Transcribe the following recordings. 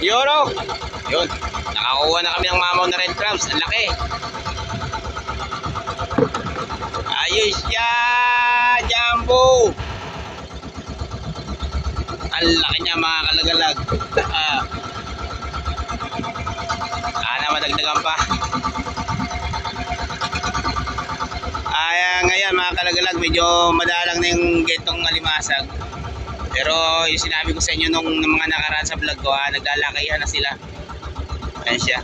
Yoro! Yun. Nakakuha na kami ng mamaw na red crabs. Ang laki. Ayos yan! Jumbo! Ang laki niya mga kalagalag. Sana madagdagan pa. Ngayon mga kalagalag, medyo madalang na yung gentong alimasag. Pero yung sinabi ko sa inyo nung mga nakaraan sa vlog ko, naglalakayan na sila. Ayan siya.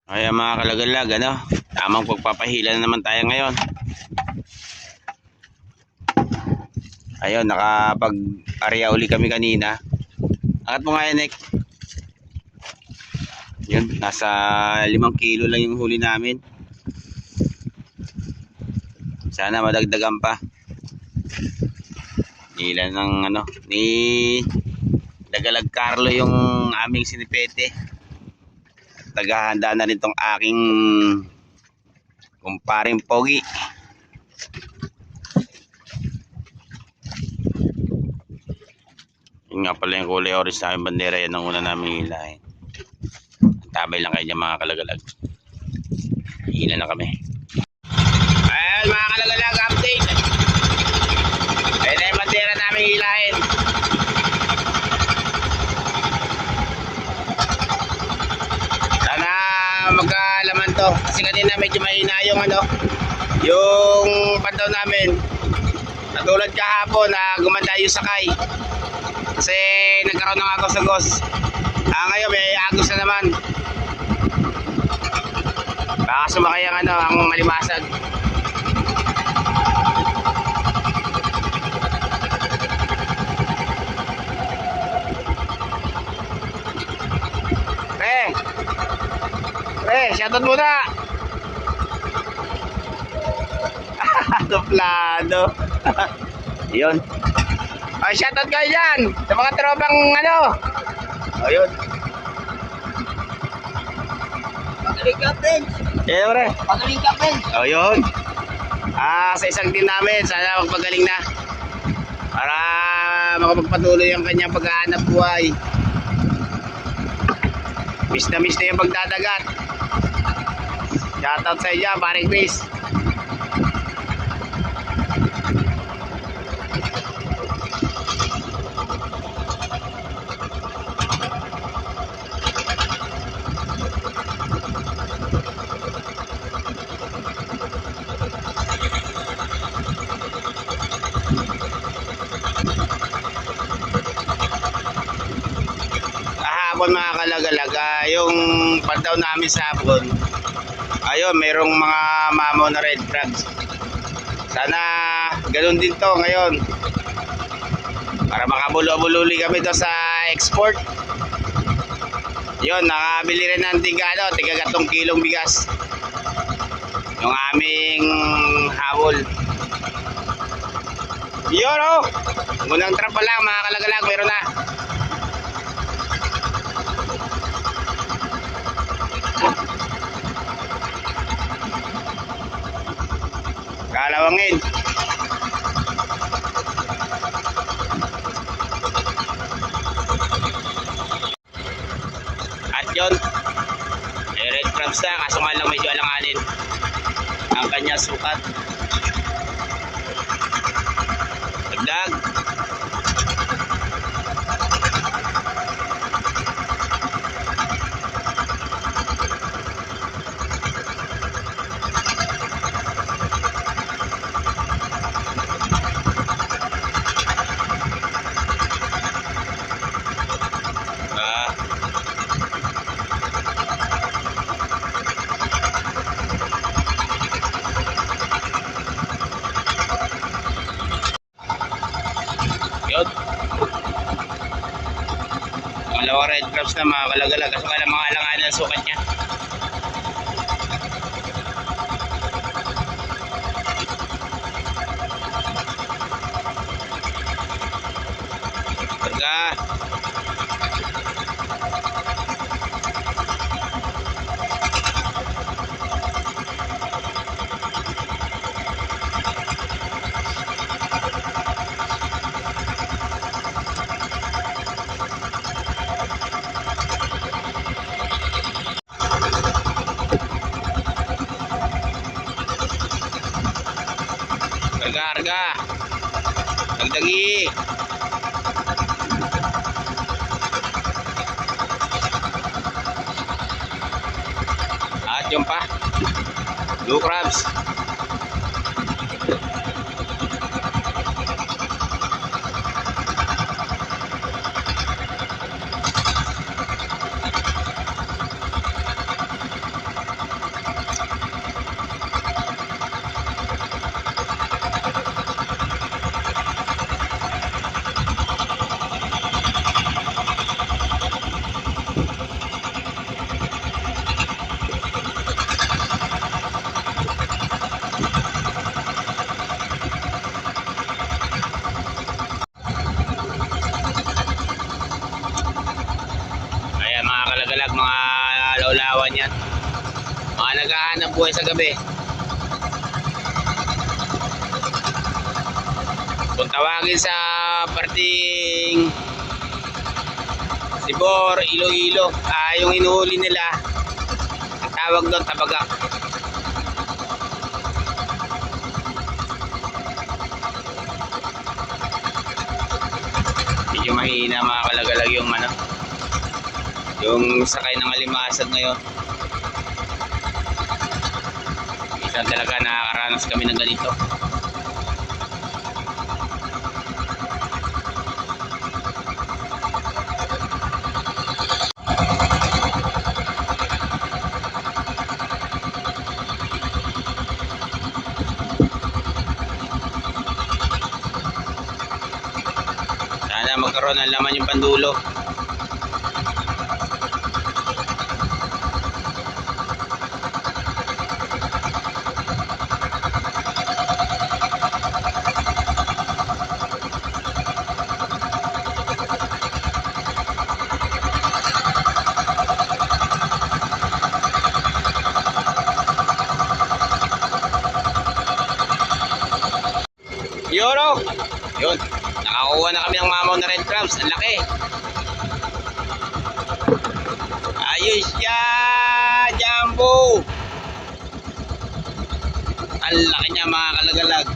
Ayan mga kalagalag, tamang pagpapahila na naman tayo ngayon. Ayun, nakapag-area uli kami kanina. Angat mo nga yan, Nick. Yun, nasa 5 kilo lang yung huli namin. Sana madagdagan pa. Nila ng ni Dagalag Carlo yung aming sinipete. Naghahanda na rin tong aking kumparing Pogi. Yun nga pala yung kulay orange na aming bandera. Yan ang una namin hilahin. Tabay lang kayo dyan mga kalagalag. Hila na kami. Ayan mga kalagalag, update. Ayan na yung bandera namin hilahin. Magkalaman to kasi kanina medyo mahina yung yung pandaw namin. Natulad kahapon na gumanda yung sakay kasi nagkaroon ng agos-agos. Ngayon may agos na naman, baka sumakay ang ang malimasag. Shoutout muna. Duplado. Yun. Shoutout kayo dyan sa mga tropang Ayun. Pagaling captain. Pre. Pagaling captain. Ayun. Sa isang team namin, sana magpagaling na para makapagpatuloy ang kanyang paghahanap buhay. Miss na yung pagdadagat. Shoutout sa iyo, paring Chris. Kahapon mga kalagalaga, yung pandaw namin sa hapon, ayun, mayroong mga mamaw na red crabs. Sana ganun din to ngayon para makabulo-bululi kami to sa export. Yun, nakabili rin ng tiga 3 kilong bigas yung aming hawol. Yun unang trap pa lang mga kalagalag, mayroon na. Kalawangin. At yun, red crabs na, kaso nga lang medyo alanganin ang kanya sukat. Dagdag. Yun. Dalawang red crabs na mga kalagalag. Kaso nga lang mga alanganin ang sukat niya. karga. Dagdagi. At yung pa. Blue crabs. Mga kalagalag, mga lawlawan yan, mga naghahanap buhay sa gabi. Kung tawagin sa parting Sibor, Iloilo, yung inuhuli nila, ang tawag doon tabagak. Medyo mahina mga kalagalag yung yung sakay ng alimasag ngayon. Minsan talaga nakakaranas kami ng ganito. Sana magkaroon ng laman yung pandulo. Yoro! Yun, nakakuha na kami ng mamaw na red crabs. Ang laki. Ayos siya! Jumbo! Ang laki niya mga kalagalag.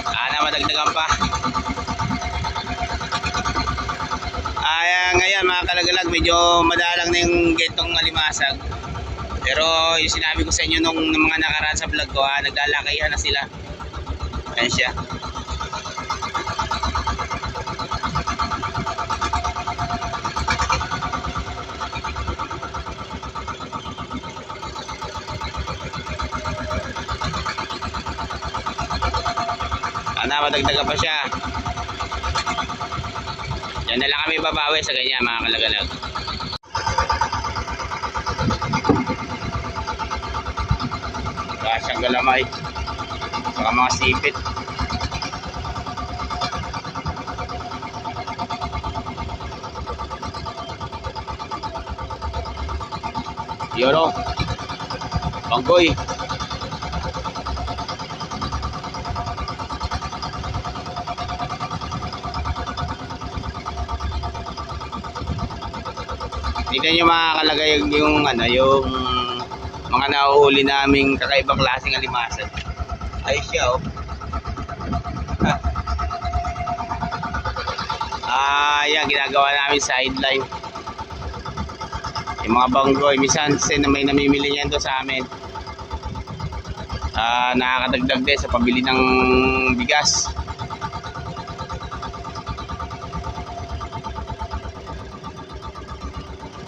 Sana madagdagan pa. Ngayon mga kalagalag, medyo madalang na yung gentong alimasag. Pero yung sinabi ko sa inyo nung mga nakaraan sa vlog ko, naglalakayan na sila. Ayan siya. Sana madagdagan pa siya. Yan na lang kami babawi sa ganyan mga kalagalag. Siyang galamay saka mga sipit. Yoro, banggoy. Tignan nyo mga kalagay yung yung mga nahuhuli naming kakaibang klaseng alimasag. Ayos siya oh. Yan, ginagawa namin sideline. Yung mga banggoy, minsan may namimili niyan doon sa amin. Nakakadagdag din sa pabili ng bigas.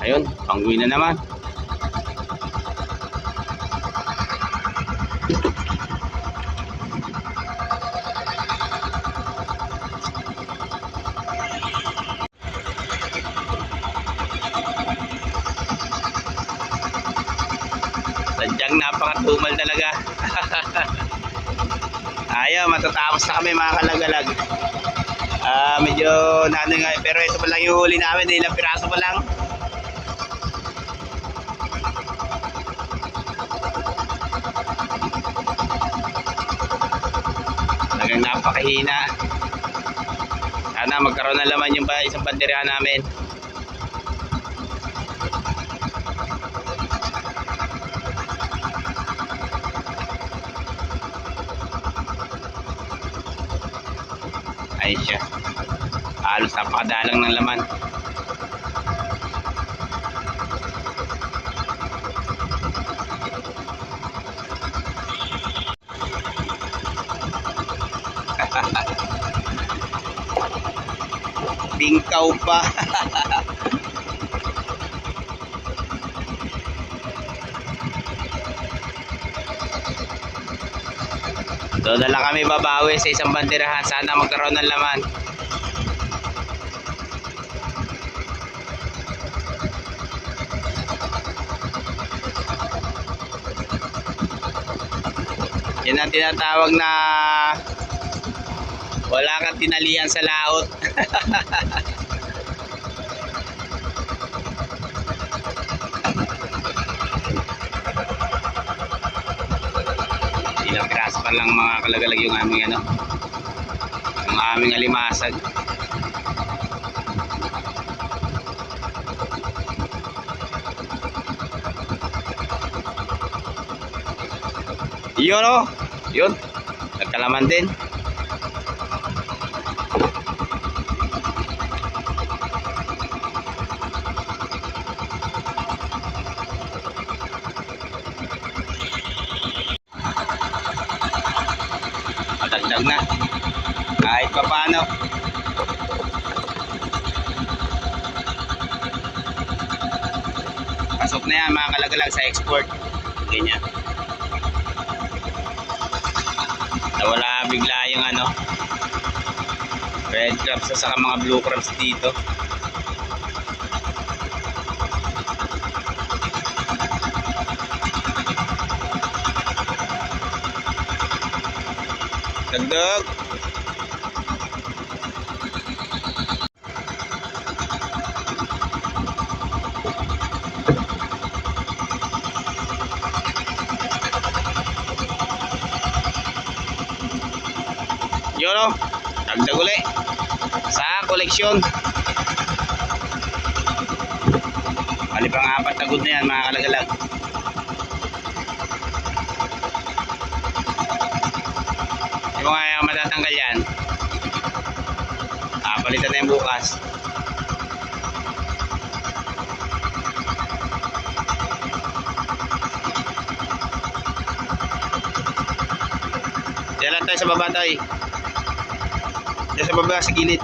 Ayun, banggoy na naman. Sadyang napakatumal talaga. Ayaw, matatapos na kami mga kalagalag. Medyo nano nga, pero ito pa lang yung huli namin, ilang piraso pa lang. Talagang napakahina. Sana magkaroon na laman yung isang banderya namin. Ayan siya. Halos napakadalang ng laman. Bingkaw pa. Doon na lang kami babawi sa isang banderahan. Sana magkaroon ng laman. Yan ang tinatawag na wala kang tinalian sa laot. Ilang piraso pa lang mga kalagalag yung aming yung aming alimasag. Yun o, yun, nagkalaman din. Matagdag na kahit pa paano. Pasok na yan mga kalagalag sa export. Ganyan. Nawala bigla yung red crabs at saka mga blue crabs dito. Dagdag. Yun o, dagdag ulit sa koleksyon. Bali pang 4 na good na yan mga kalagalag. Yung mga matatanggal yan, palitan na yung bukas. Diyan lang tayo sa baba tayo. Diyan sa baba sa gilid.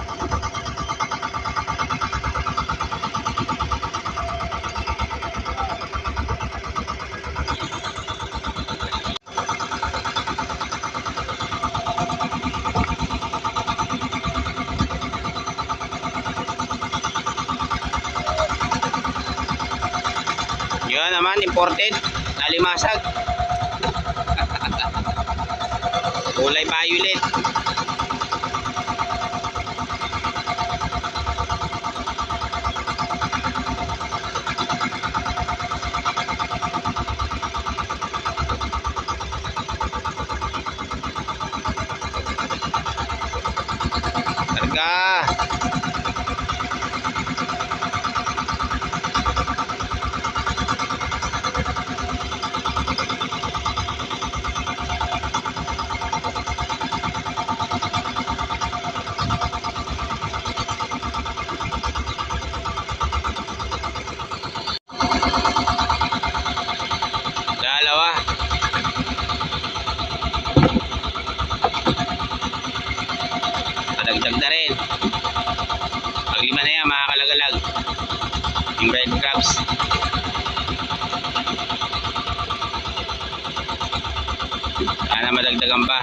Yan naman, imported na limasag. Kulay violet. Targa. Dalawa. Padagdag na rin. Pag-5 na yan mga kalagalag. Yung red crabs. Sana madagdagan pa.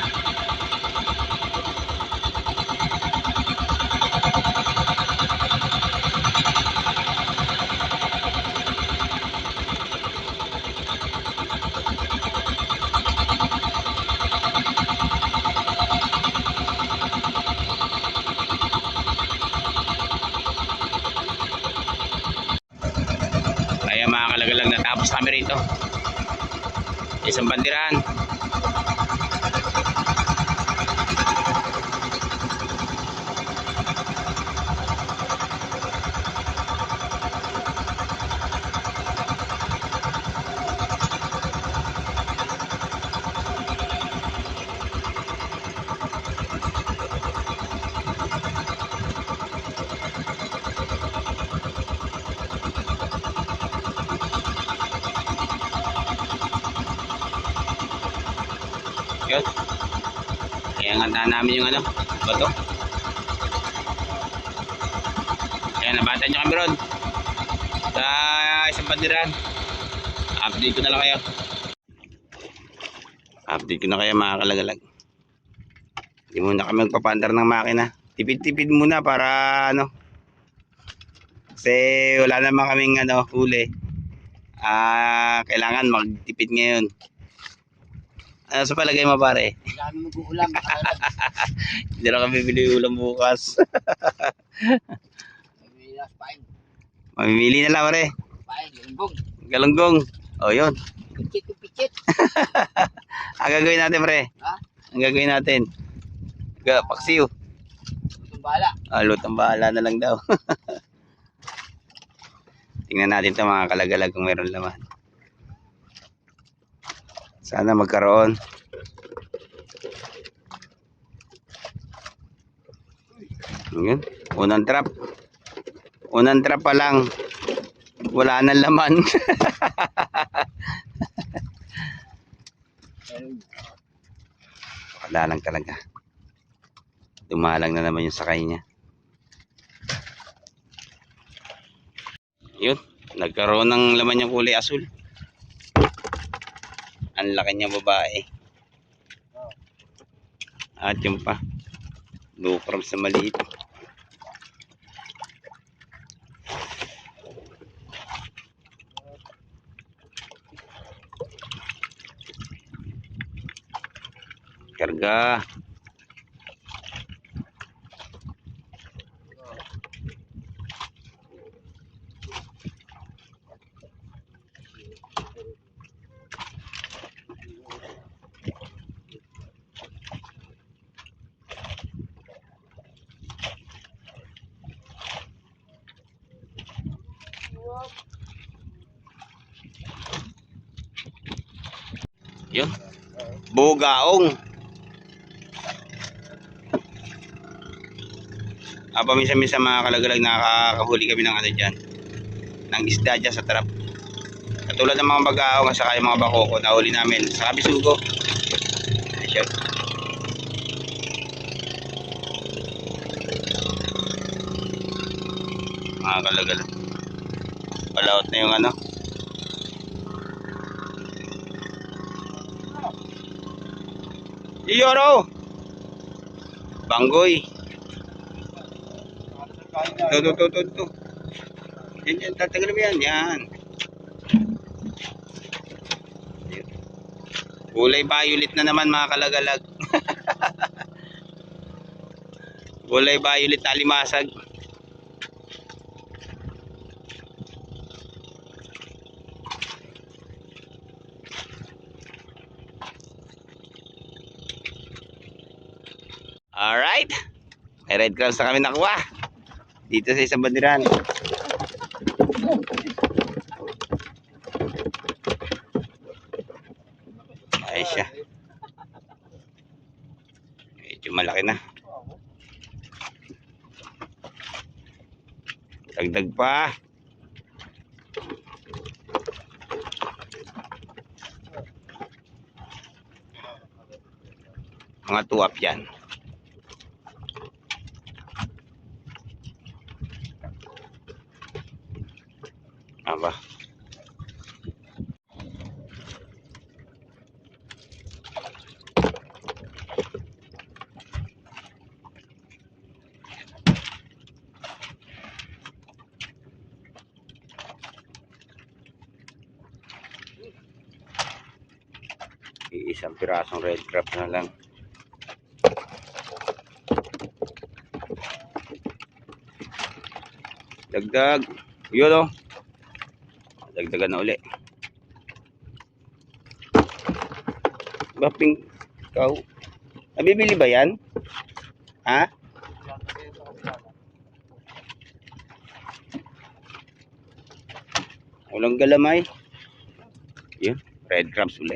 Kaya mga kalagalag, natapos kami rito. Isang bandirahan. Yun. Kaya nga namin yung ano, bato. Ayan, nabatan nyo kami ron. Sa isang bandiran. Update ko na lang kayo. Update ko na kayo mga kalagalag. Hindi muna kami magpapandar ng makina. Tipid-tipid muna para ano. Kasi wala naman kaming ano, huli. Kailangan magtipid ngayon. Ano sa palagay mo pare? Hindi kami mag-uulam. Hindi na kami bibili ulam bukas. Mamimili na lang pare. Galunggong. O yun. Pichit. Ang gagawin natin pre. Ha? Ang gagawin natin. Paksiw. Lutong bahala. Lutong bahala na lang daw. Tingnan natin ito mga kalagalag kung meron laman. Sana magkaroon. Ayan. Unang trap. Unang trap pa lang. Wala nang laman. Wala lang talaga. Dumalang na naman yung sakay niya. Yun. Nagkaroon ng laman yung kulay asul. Ang laki niya babae. At yun pa. Lukram sa maliit. Karga. Yun. Bugaong. Paminsan-minsan mga kalagalag nakakahuli kami ng ano dyan. Ng isda dyan sa trap. Katulad ng mga bagaong at saka yung mga bakoko nahuli namin sa Kabisugo. Ayan. Mga kalagalag. Palaot na yung ano. Iyoro! Banggoy. Ito. Yan. Tatagal mo yan. Yan. Kulay violet na naman mga kalagalag. Kulay violet na limasag. Alright. May red crabs na kami nakuha. Dito sa isang bandiran. Ay siya. Medyo malaki na. Dagdag pa. Mga tuwap yan. Aba. Isang pirasong red crab na lang. Dagdag. Yun o. Dagdagan na uli. Baping ikaw. Nabibili ba yan? Ha? Walang galamay. Yun. Red crabs uli.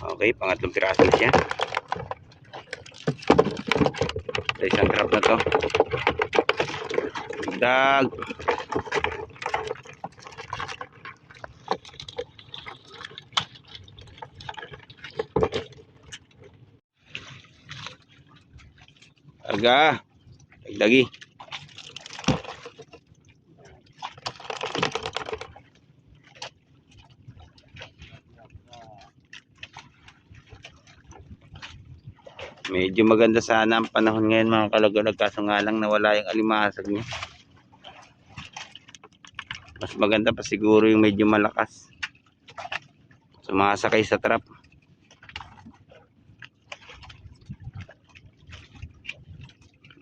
Okay, pangatlong piraso siya. Sa isang trap na to. Dag. Karga. Dagdagi. Medyo maganda sana ang panahon ngayon mga kalagalag, kaso nga lang nawala yung alimasag niya. Mas maganda pa siguro yung medyo malakas. Sumasakay sa trap.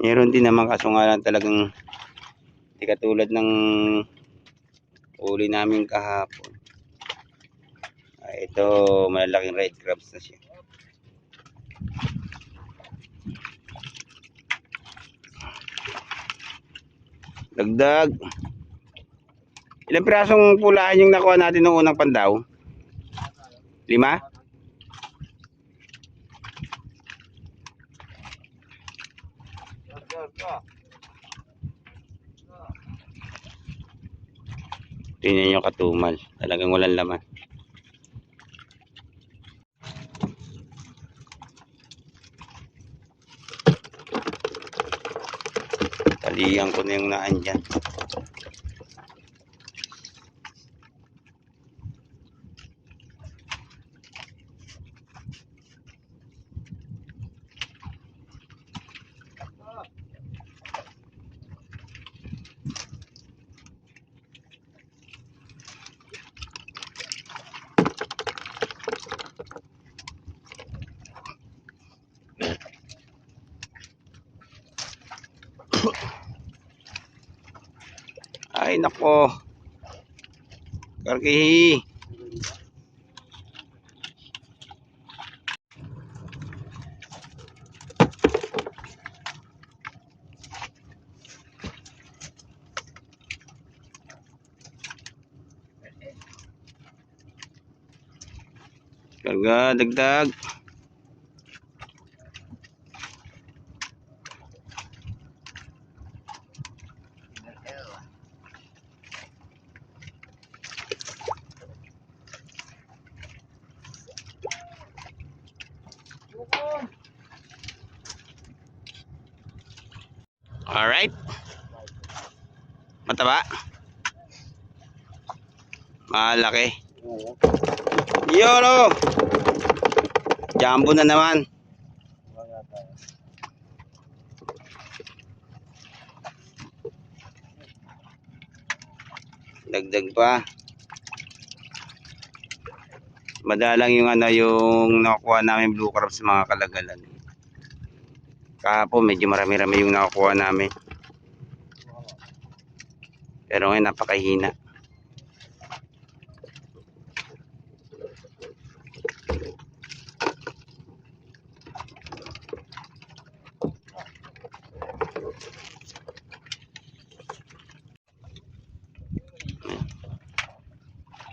Meron din naman kaso nga lang talagang hindi katulad ng uli namin kahapon. Ito malalaking red crabs na siya. Dagdag. Ilang pirasong pulaan yung nakuha natin noong unang pandaw? 5? Tingnan nyo katumal. Talagang walang laman. Talihan ko na yung naan dyan. Ay nako. Karkihi. Karga, dagdag. Alright. Mataba. Malaki. Yolo. Jumbo na naman. Dagdag pa. Madalang yung yung nakukuha namin blue crabs sa mga kalagalan. Kahapon medyo marami-rami yung nakukuha namin. Pero ngayon napakahina.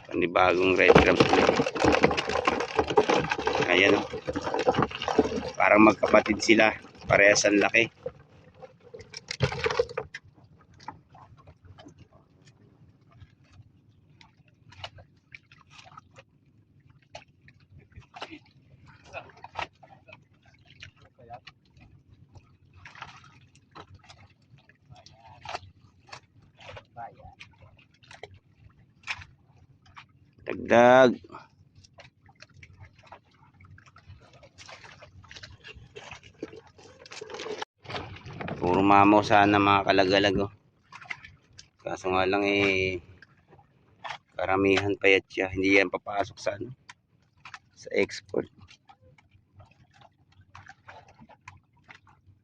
Panibagong red crabs ulit. Ayan o. Parang magkapatid sila. Parehas ang laki. Dagdag. Puro mamaw sana mga kalagalag oh. Kaso nga lang karamihan payat siya. Hindi yan papasok sa sa export.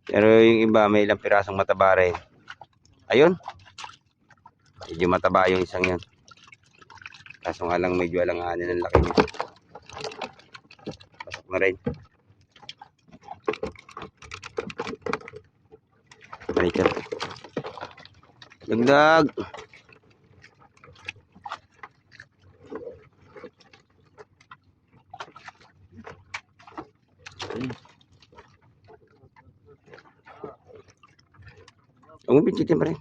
Pero yung iba may ilang pirasong mataba rin. Ayun. Medyo mataba yung isang yan. Kaso nga lang medyo alanganin ang laki niya. Pasok na rin. Ito. Dagdag. Pincitin pa rin.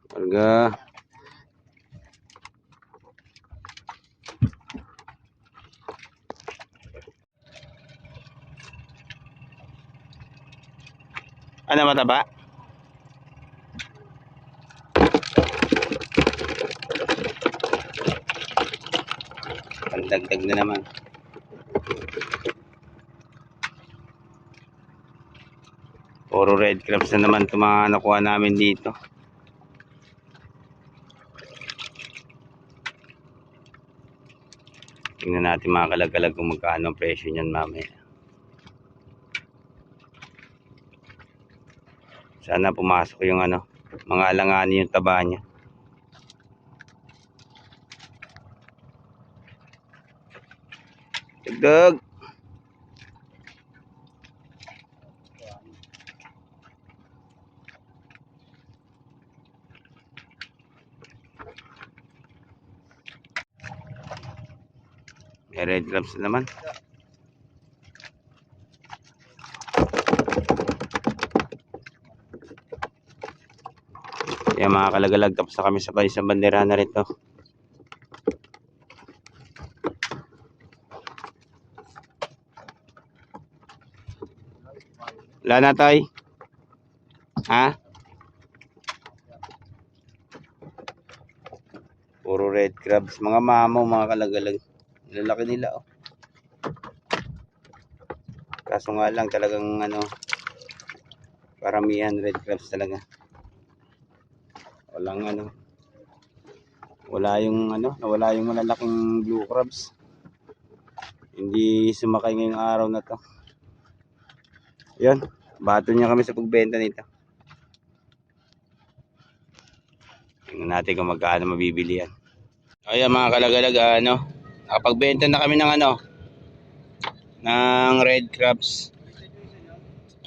Karga. na mataba. Pandagdag na naman. Puro red crabs na naman itong mga nakuha namin dito. Tingnan natin mga kalagalag kung magkano ang presyo niyan mamaya. Sana pumasok yung ano, mga alanganin yung taba niya. Dagdag. May red crabs na naman. Kaya mga kalagalag, tapos na kami sa isang bandera na rito. Wala na tayo. Ha? Puro red crabs. Mga mamaw, mga kalagalag. Lalaki nila, oh. Kaso nga lang talagang ano, karamihan red crabs talaga. Walang ano, wala yung ano, nawala yung malalaking blue crabs. Hindi sumakay ngayong araw na to. Yun, bato niya kami sa pagbenta nito. Tingnan natin kung magkano mabibili yan. Ayan mga kalagalag, ano, nakapagbenta na kami ng ano, ng red crabs.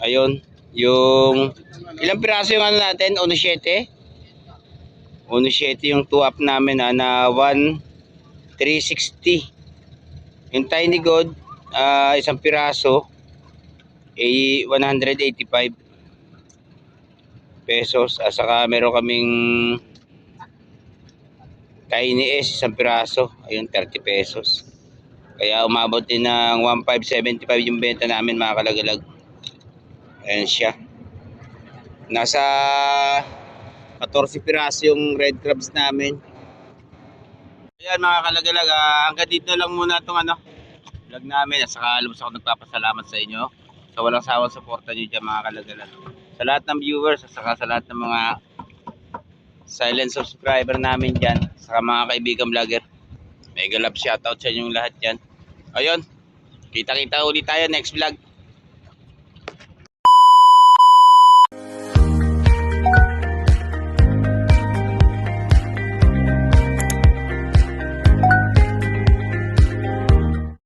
Ayun, yung ilang piraso yung ano natin, 1.7. 1.7 yung 2-up namin na 1,360. Yung tiny god, isang piraso, 185 pesos. At saka meron kaming tiny S, isang piraso, ayun, 30 pesos. Kaya umabot din ng 1,575 yung benta namin mga kalagalag. Ayan siya. Nasa 14 piraso yung red crabs namin. Ayan mga kalagalag, hanggang dito lang muna itong ano, vlog namin. At saka lubos ako nagpapasalamat sa inyo sa walang sawang suporta nyo dyan mga kalagalag. Sa lahat ng viewers at saka sa lahat ng mga silent subscriber namin dyan, saka mga kaibigan vlogger, mega love shoutout sa inyong lahat dyan. Ayun, kita-kita ulit tayo next vlog.